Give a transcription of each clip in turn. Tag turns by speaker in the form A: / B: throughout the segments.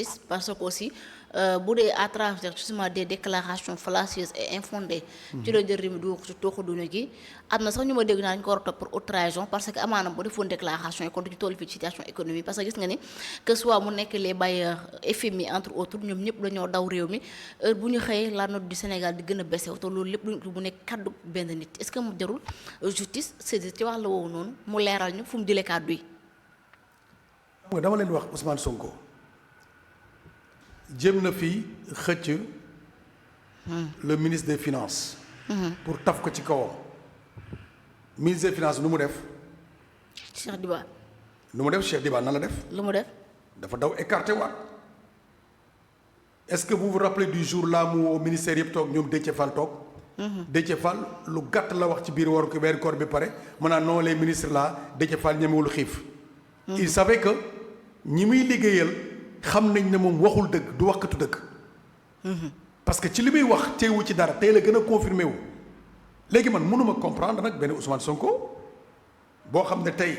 A: justice parce que aussi bu dee à travers justement des déclarations fallacieuses et infondées ci la jël réew mi du ko ci tooxu duna gi am na sax ñu ma dégg naa ñu ko war a topp pour haute trahison parce que amaana bu defoon déclaration yi kon du ci toll fii ci situation économique parce que gis nga ni que soit mu nekk les bailleurs FMI entre autres ñoom ñëpp dañoo daw réew mi heure bu ñu xëyee la note du Sénégal di gën a baissé te loolu lépp lu mu nekk kaddu benn nit est-ce que mu jarul justice c'est ci wàll woowu noonu mu leeral ñu fu mu jëlee kaddu yi.
B: dama leen wax Ousmane Sonko jéem na fi xëcc le ministre des finances pour taf ko ci kawam ministre des finances nu mu def
A: Cheikh Diba
B: Cheikh Diba nan la def
A: lu mu def
B: dafa daw écarté waat est-ce que vous vous rappelez du jour là mu au ministère yëpp toog ñoom Déthié Fall toog Déthié Fall lu gàtt la wax ci biir weeru koor bi pare maanaam non les ministres là Déthié Fall ñemewul xiif il savait que ñi muy liggéeyal xam nañ ne moom waxul dëgg du waxkatu dëgg parce que ci li muy wax teewu ci dara tey la gën a confirmé wu léegi man mënuma comprendre nag benn Ousmane Sonko boo xam ne tey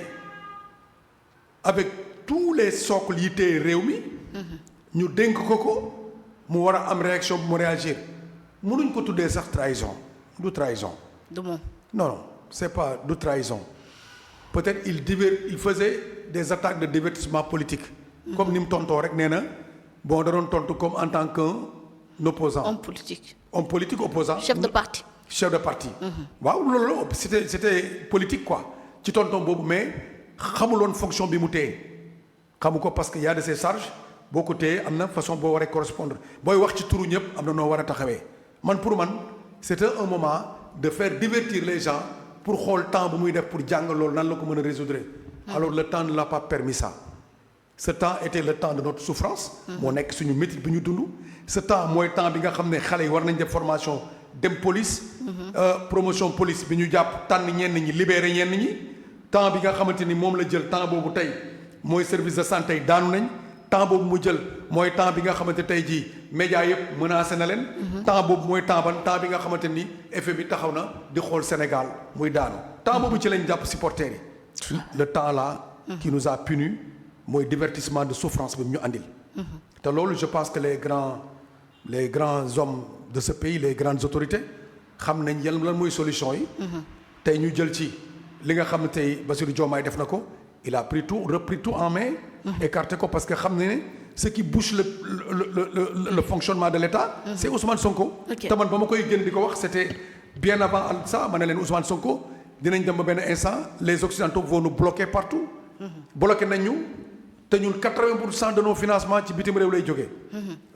B: avec tous les socles yi téye réew mi ñu dénk ko mu war a am réaction bu mu réagir mënuñ ko tuddee sax trahison du trahison
A: du moom
B: non c'est pas du trahison peut-être il faisait des attaques de divertissement politique comme ni mu tontoo rek nee na bon da doon tontu comme en tant qu'un opposant
A: homme politique
B: opposant
A: chef de parti
B: waaw loolu c'était politique quoi ci tonton boobu mais xamuloon fonction bi mu téye xamu ko parce que y a de ces charges boo ko téye am na façon boo waree correspondre booy wax ci turu ñëpp am na noo war a taxawee pour man c'était un moment de faire divertir les gens pour xool temps bu muy def pour jàng loolu nan la ko mën a résoudre alors le temps ne l'a pas permis ça ce temps était le temps de notre souffrance moo nekk suñu métit bi ñu dund ce temps mooy temps bi nga xam ne xale yi war nañ def formation dem police promotion police bi ñu jàpp tànn ñenn ñi libéré ñenn ñi temps bi nga xamante ni moom la jël temps boobu tey mooy service de santé yi daanu nañ temps boobu mu jël mooy temps bi nga xamante tey jii média yëpp menacé na leen temps boobu mooy temps bi nga xamante ni FMI taxaw na di xool Sénégal muy daanu temps boobu ci lañ jàpp supporters yi le temps là qui nous a punis mooy divertissement de souffrance bi ñu andil te loolu je pense que les grands hommes de ce pays les grandes autorités xam nañ yan lan mooy solution yi tey ñu jël ci li nga xam ne tey Bassirou Diomaye def na ko il a repris tout en main écarté ko parce que xam ne ce qui bouche le fonctionnement de l'État c'est Ousmane Sonko te man ba ma koy gën di ko wax c'était bien avant ça ma ne leen Ousmane Sonko dinañ dem ba benn instant les Occidentaux vont nous bloquer partout bloqué nañ ñu te ñun 80% de nos financements ci bitim réew lay jógee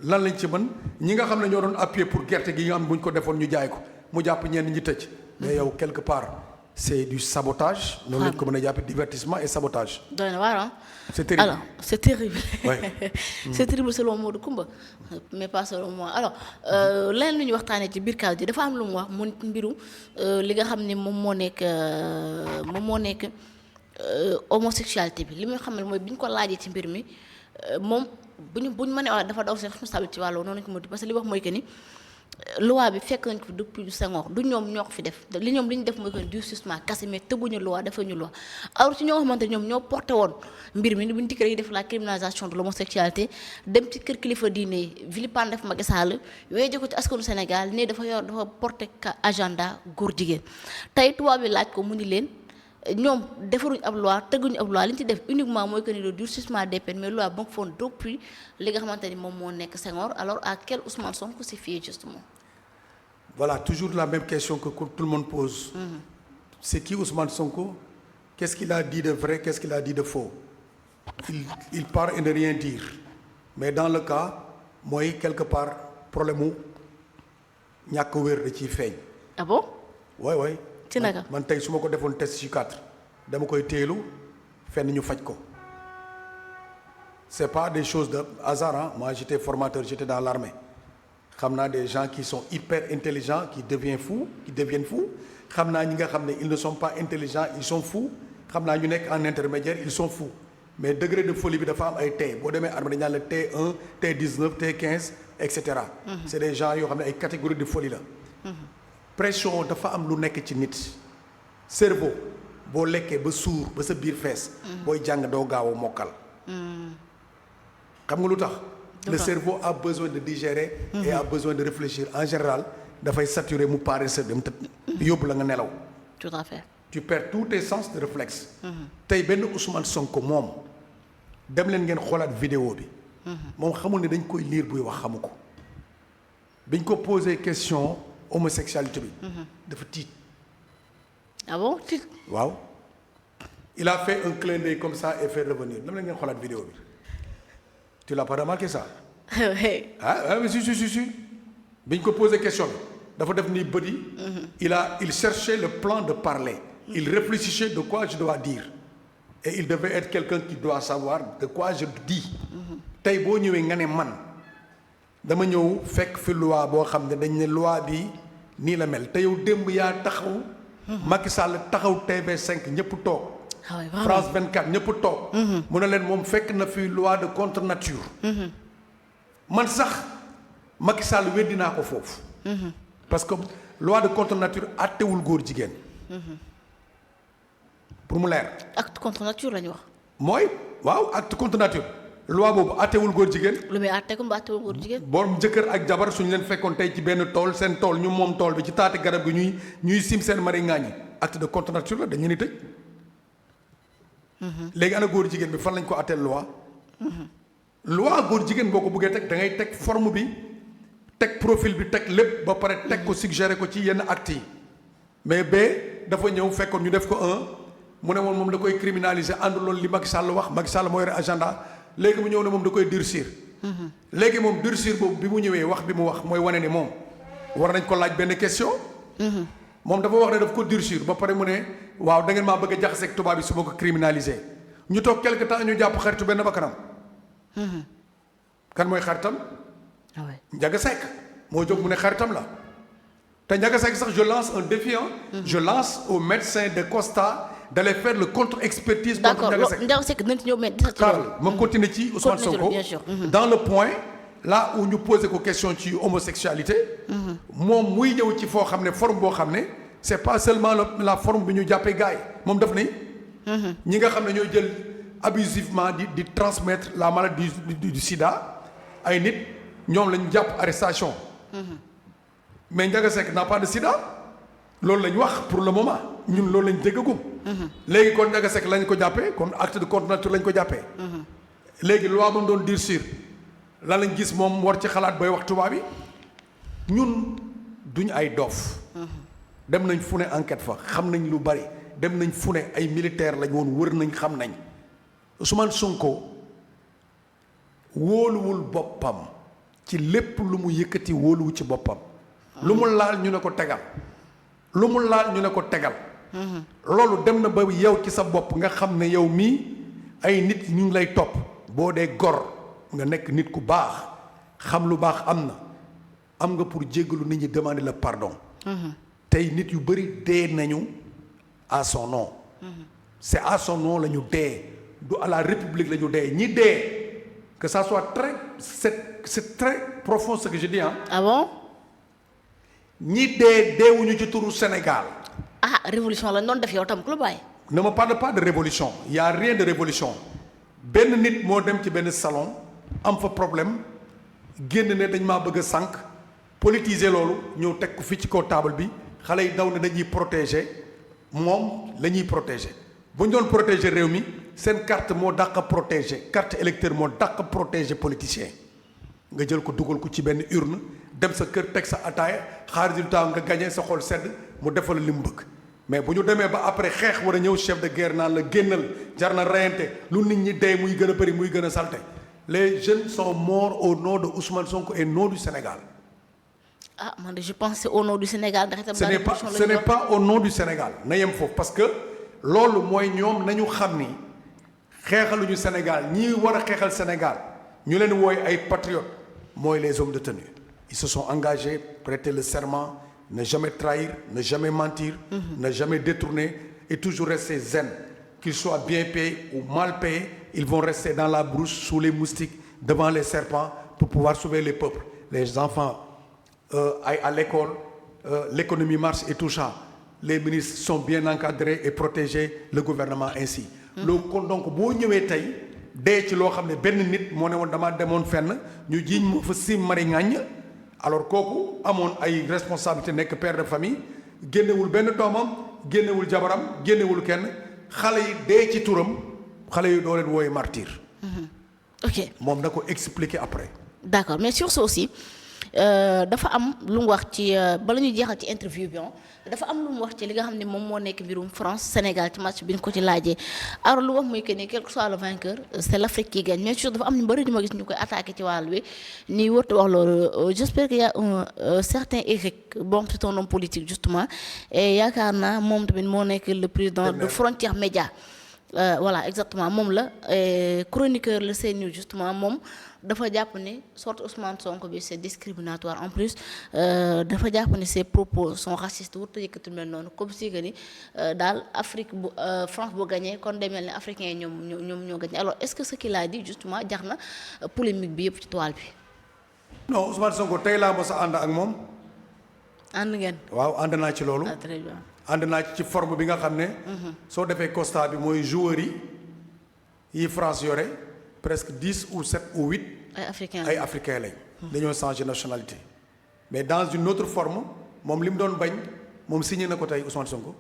B: lan lañ ci mën ñi nga xam ne ñoo doon appuyer pour gerte gi nga am bu ñu ko defoon ñu jaay ko mu jàpp ñenn ñi tëj mais yow quelque part c'est du sabotage noonu lañ ko mën a jàppe divertissement et sabotage
A: doy na waar
B: c'est terrible
A: alors c'est terrible
B: ouais.
A: C'est terrible selon Modou Coumba mais pas selon moi alors leneen lu ñu waxtaanee ci biir kàddu gi dafa am lu mu wax mu mbiru li nga xam ne moom moo nekk homosexualité bi li muy xam ne mooy bi ñu ko laajee ci mbir mi moom bu ñu mënee wax dafa daw seen responsabilité ci wàllu noonu lañ ko mën parce que li wax mooy que ni loi bi fekk nañ ko depuis Senghor du ñoom ñoo ko fi def li ñu def mooy que ni durcissement kese mais tëgguñu loi defuñu loi alors ci ñoo xamante ñoom ñoo porté woon mbir mi bu ñu dikkee rek def la criminalisation de l'homosexualité dem ci kër kilifa diine vilipande def Macky Sall weeje ko ci askanu Sénégal ne dafa porté agenda góor jigéen tey tubaab bi laaj ko mu ni leen ñoom defaruñ ab loi tëgguñu ab loi li ñu ci def uniquement mooy que ni le durcissement des peines mais loi ba nga foon depuis li nga xamante ni moom moo nekk Senghor alors à quel Ousmane Sonko s'y fier justement.
B: Voilà toujours la même question que tout le monde pose. C'est qui Ousmane Sonko? Qu'est-ce qu'il a dit de vrai? Qu'est-ce qu'il a dit de faux? Il part et ne rien dire mais dans le cas mooy quelque part problème mu ñàkk wér da ciy feeñ.
A: Ah bon?
B: Oui.
A: ci naka
B: man tey su ma ko defoon test psychiatre dama koy teelu fenn ñu faj ko c'est pas des choses de hasard hein. Moi j'étais formateur, j'étais dans l'armée xam naa des gens qui sont hyper intelligents qui deviennent fous xam naa ñi nga xam ne ils ne sont pas intelligents ils sont fous xam naa ñu nekk en intermédiaire ils sont fous mais degré de folie bi dafa am ay T boo demee armée dañu naan la T1 T19 T15 et cetera. C'est des gens yoo xam ne ay catégories de folie la. Pression dafa am lu nekk ci nit cerveau boo lekkee ba suur ba sa biir fees booy jàng doo gaaw a mokkal xam nga lu tax le cerveau a besoin de digérer et a besoin de réfléchir en général dafay saturé mu paresseux dem tëdd yóbbu la nga nelaw.
A: tout à fait.
B: tu perds tous tes sens de réflexe. tey benn Ousmane Sonko moom dem leen ngeen xoolaat vidéo bi. moom xamul ne dañ koy liir buy wax xamu ko. biñ ko posé question homosexualité bi. dafa tiit.
A: ah bon tiit.
B: waaw il a fait un clin d'œil comme ça et fait revenir dem leen ngeen xoolaat vidéo bi. tu l'as pas remarqué ça. ah mais si. biñ ko posé question bi dafa def ni bët yi. il cherchait le plan de parler. il réfléchissait de quoi je dois dire. et il devait être quelqu'un qui doit savoir de quoi je dis. tey boo ñëwee nga ne man dama ñëw fekk fi loi boo xam ne dañ ne loi bi nii la mel te yow démb yaa taxaw. Macky Sall taxaw TV5 ñëpp toog. France 24 ñëpp toog. mu ne leen moom fekk na fi loi de contre nature. man sax Macky Sall weddi naa ko foofu. parce que loi de contre nature àttewul góor jigéen. pour mu leer.
A: acte contre nature la ñu wax.
B: mooy waaw acte contre nature. loi boobu àttewul góor jigéen.
A: lu muy àtte ko mbaa àttewul góor jigéen.
B: borom jëkkër ak jabar suñu leen fekkoon tey ci benn tool seen tool ñu moom tool bi ci taati garab gi ñuy sim seen mari ngaañi acte de contre nature la dañu ni tëj. léegi ana góor jigéen bi fan lañ ko àtteel loi. loi góor jigéen boo ko bëggee teg da ngay teg forme bi teg profil bi teg lépp ba pare teg ko suggéré ko ci yenn actes yi mais ba dafa ñëw fekkoon ñu def ko mu ne moom da koy criminaliser ànduloon li Macky Sall wax Macky Sall moo yore agenda léegi mu ñëw ne moom da koy durcir. léegi moom durcir boobu bi mu ñëwee wax bi mu wax mooy wane ni moom war nañ ko laaj benn question. moom dafa wax ne daf ko durcir ba pare mu ne waaw da ngeen maa bëgg a jaxaseeg tubaab bi su ma ko criminaliser ñu toog quelque temps ñu jàpp xaritu benn bakkanam. kan mooy xaritam. Ndiaga Seck moo jóg mu ne xaritam la te Ndiaga Seck sax je lance un défi. je lance aux médecins de Costa d'aller faire le contre-expertise. contre
A: Ndiaga Seck dinañ ci ñëw mais
B: ma continuer ci Ousmane Sonko dans le point là où ñu posé ko question ci homosexualité. moom muy ñëw ci foo xam ne forme boo xam ne c'est pas seulement la forme bi ñu jàppee gars yi moom daf ni. ñi nga xam ne ñooy jël abusivement di transmettre la maladie du sida ay nit ñoom lañu jàpp arrestation. mais Ndiaga Seck n'a pas de sida loolu lañ wax pour le moment ñun loolu lañ déggagum. léegi kon Ndiaga Seck lañ ko jàppee kon acte de contre nature lañ ko jàppee. léegi loi ba mu doon durcir lan lañ gis moom war ci xalaat bay wax tubaab bi ñun duñ ay dof. dem nañ fu ne enquête fa xam nañ lu bari dem nañ fu ne ay militaire lañ woon wër nañ xam nañ Ousmane Sonko wóoluwul boppam ci lépp lu mu yëkkati wóoluwu ci boppam. lu mu laal ñu ne ko tegal. lu mu laal ñu ne ko tegal. loolu dem na ba yow ci sa bopp nga xam ne yow mii ay nit ñu ngi lay topp boo dee gor nga nekk nit ku baax xam lu baax am nga pour jéggalu nit ñi demander le pardon. tey nit yu bëri dee nañu à son nom. c'est à son nom la ñu dee du à la république la ñu dee ñi dee que ça soit c'est très profond ce que je dis
A: ah bon.
B: ñi deewuñu ci turu Sénégal.
A: révolution lañ doon def yow tam ku la bàyyi.
B: ne me parle pas de révolution il y a rien de révolution benn nit moo dem ci benn salon am fa problème génn ne dañ maa bëgg a sànq politiser loolu ñëw teg ko fii ci kaw table bi xale yi daw ne dañuy protéger moom la ñuy protéger bu ñu doon protéger réew mi seen carte moo dàq protéger carte électeur moo dàq protéger politicien nga jël ko dugal ko ci benn urne dem sa kër teg sa ataaya xaar résultat nga gagné sa xol sedd mu defal li mu bëgg mais bu ñu demee ba après xeex war a ñëw chef de guerre naan la génnal jar na reyante lu nit ñi dee muy gën a bëri muy gën a salte les jeunes sont morts au nom de Ousmane Sonko et nom du Sénégal.
A: man de je pense c'est au nom du Sénégal.
B: ce n'est pas au nom du Sénégal na yem foofu parce que loolu mooy ñoom nañu xam ni xeexaluñu Sénégal ñi war a xeexal Sénégal ñu leen wooy ay patriotes mooy les hommes de tenue. Ils se sont engagés, prêter le serment, ne jamais trahir, ne jamais mentir, ne jamais détourner et toujours rester zen. Qu'ils soient bien payés ou mal payés, ils vont rester dans la brousse, sous les moustiques, devant les serpents pour pouvoir sauver les peuples. Les enfants aillent à l'école, l'économie marche et tout ça. Les ministres sont bien encadrés et protégés, le gouvernement ainsi. Donc boo ñëwee tey dee ci loo xam ne benn nit moo ne woon damaa demoon fenn ñu jiiñ ma fa sim mari ŋàññ alors kooku amoon ay responsabilité nekk père de famille génnewul benn doomam génnewul jabaram génnewul kenn xale yi dee ci turam xale yi doo leen wooye martyr.
A: ok
B: moom na ko expliquer après.
A: d'accord mais sur ce aussi dafa am lu mu wax ci bala ñuy jeexal ci interview bi dafa am lu mu wax ci li nga xam ne moom moo nekk mbirum France Sénégal ci match bi ñu ko ci laajee alors lu wax muy que ni quel que soit le vainqueur c'est l'Afrique qui gagne mais surtout dafa am ñu bëri ñu ma gis ñu koy attaqué ci wàll bi nii wërta wax loolu j'espère qu'il y a un certain Éric bon c'est un homme politique justement et yaakaar naa moom tamit moo nekk le président de Frontières Médias voilà exactement moom la chroniqueur la CNews justement moom dafa jàpp ne sorte Ousmane Sonko bi c'est discriminatoire en plus dafa jàpp ne ses propos sont racistes warut a yëkkati mel noonu comme si que ni daal Afrique bu France bu gagné kon demel ne africains yi ñoom ñoo gagné alors est-ce que ce qu'il a dit justement jar na polémique bi yëpp ci toile bi.
B: non Ousmane Sonko tey laa mos a ànd ak moom.
A: ànd ngeen.
B: waaw ànd naa ci loolu.
A: ah très bien.
B: ànd naa ci forme bi nga xam ne. soo defee constat bi mooy joueurs yi France yore presque 10 ou 7 ou 8. ay africains lañ. dañoo changer nationalité. mais dans une autre forme moom li mu doon bañ moom signé na ko tey Ousmane Sonko.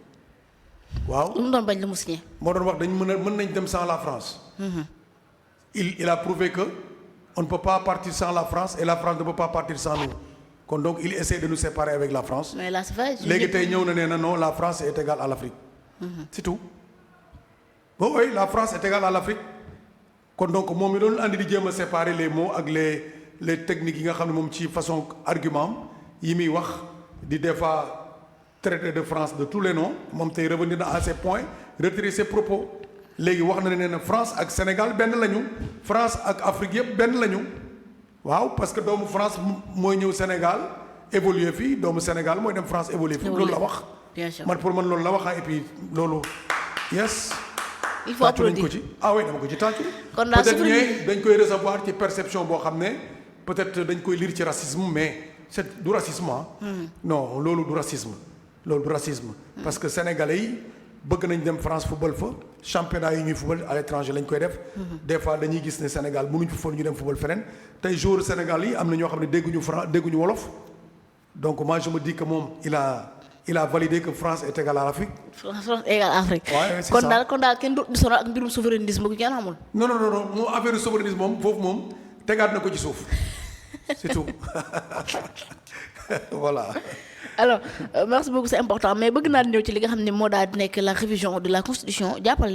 B: waaw
A: li mu doon bañ la mu signé.
B: moo doon wax dañ mën nañ dem sans la France. il a prouvé que on ne peut pas partir sans la France et la France ne peut pas partir sans nous. kon donc il essaie de nous séparer avec la France.
A: mais là c'est vrai.
B: léegi tey ñëw na nee na non la France est égale à l'Afrique. c'est tout. bon oui la France est égale à l'Afrique. kon donc moom mi doon andi di jéem a séparer les mots ak les techniques yi nga xam ne moom ci façon argument yi muy wax di des fois traiter de France de tous les noms moom tey revenir na à ces points retirer ses propos léegi wax na ne nee na France ak Sénégal benn lañu France ak Afrique yëpp benn lañu. waaw parce que doomu France mooy ñëw Sénégal évoluer fii doomu Sénégal mooy dem France évoluer fii loolu la wax.
A: bien sûr
B: man pour man loolu la wax et puis loolu yes.
A: il faut applaudir
B: ko ci ah oui dama ko ci tàccu.
A: kon daal
B: peut-être ñee dañ koy recevoir ci perception boo xam ne peut-être dañ koy lire ci racisme mais c'est du racisme non loolu du racisme. parce que sénégalais yi bëgg nañ dem France football fa championnat yi ñuy football à l'étranger lañ koy def. des fois dañuy gis ne Sénégal mënuñ fa football ñu dem football feneen tey joueur Sénégal yi am na ñoo xam ne dégguñu wolof donc moi je me dis que moom il a validé que France est égale à l'Afrique.
A: France égale à l'Afrique.
B: waaw c'est ça
A: kon daal kenn du sonal ak mbirum souverainisme bu kenn xamul.
B: non moom affaire souverainisme moom foofu moom tegaat na ko ci suuf c'est tout voilà.
A: alors merci beaucoup c'est important mais bëgg naa ñëw ci li nga xam ne moo daal di nekk la révision de la constitution jàppal